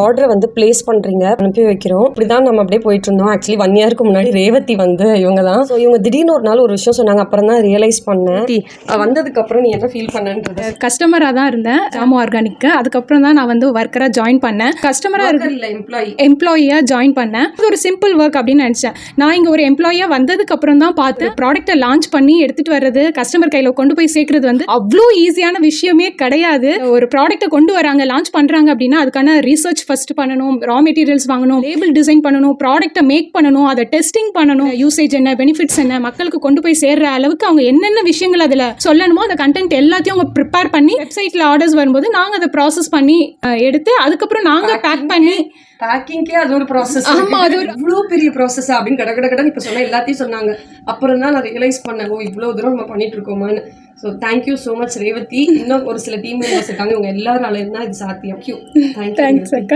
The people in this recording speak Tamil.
ஆர்டரை வந்து பிளேஸ் பண்ணுறீங்க, அனுப்பி வைக்கிறோம். இப்படி தான் நம்ம அப்படியே போயிட்டு இருந்தோம். ஆக்சுவலி 1 இயருக்கு முன்னாடி ரேவதி வந்து இவங்க தான். ஸோ இவங்க திடீர்னு ஒரு நாள் ஒரு விஷயம் சொன்னாங்க. அப்புறம் தான் ரியலைஸ் பண்ணேன். வந்ததுக்கப்புறம் நீ என்ன ஃபீல் பண்ணன்றது. கஸ்டமராக தான் இருந்தேன் ஜாமு ஆர்கானிக்கு. அதுக்கப்புறம் தான் நான் வந்து ஒர்க்கராக ஜாயின் பண்ணேன். கஸ்டமராக இல்லை எம்ப்ளாயியாக ஜாயின் பண்ணேன். இது ஒரு சிம்பிள் ஒர்க் அப்படின்னு நினச்சேன். நான் இங்கே ஒரு எம்ப்ளாயியாக வந்ததுக்கப்புறம் தான் பார்த்து ப்ராடக்ட்டை லான்ச் பண்ணி எடுத்துகிட்டு வர்றது, கஸ்டமர் கையில் கொண்டு போய் சேர்க்கறது வந்து அவ்வளோ ஈஸியான விஷயமே கிடையாது. ஒரு ப்ராடக்ட்டை கொண்டு வராங்க, லான்ச் பண்ணுறாங்க அப்படின்னா அதுக்கான ரிசர்ச் ஃபர்ஸ்ட் பண்ணணும், ரா மெட்டீரியல்ஸ் வாங்கணும், லேபிள் டிசைன் பண்ணணும், ப்ராடக்ட்டை மேக் பண்ணணும், அதை டெஸ்டிங் பண்ணணும், யூசேஜ் என்ன, பெனிஃபிட்ஸ் என்ன, மக்களுக்கு கொண்டு போய் சேர்ற அளவுக்கு அவங்க என்னென்ன விஷயங்கள் அதில் சொல்லணுமோ அந்த கண்டென்ட் எல்லாத்தையும் அவங்க ப்ரிப்பேர் பண்ணி வெப்சைட்டில் ஆர்டர்ஸ் வரும்போது நாங்கள் அதை ப்ராசஸ் பண்ணி எடுத்து அதுக்கப்புறம் நாங்கள் பேக் பண்ணி பேக்கிங்கே அது ஒரு ப்ராசஸ். ஆமா, அது ஒரு இவ்வளோ பெரிய ப்ராசஸ் அப்படின்னு கடகடன்னு இப்போ சொன்ன எல்லாத்தையும் சொன்னாங்க. அப்புறம் தான் நான் ரியலைஸ் பண்ணேன், ஓ இவ்வளோ தூரம் நம்ம பண்ணிட்டு இருக்கோமான்னு. So thank you so much Revathi. இன்னும் ஒரு சில டீம் மெம்பர்ஸ் இருக்காங்க, இவங்க எல்லாராலையும் தான் இது சாத்தியம். தேங்க்யூ.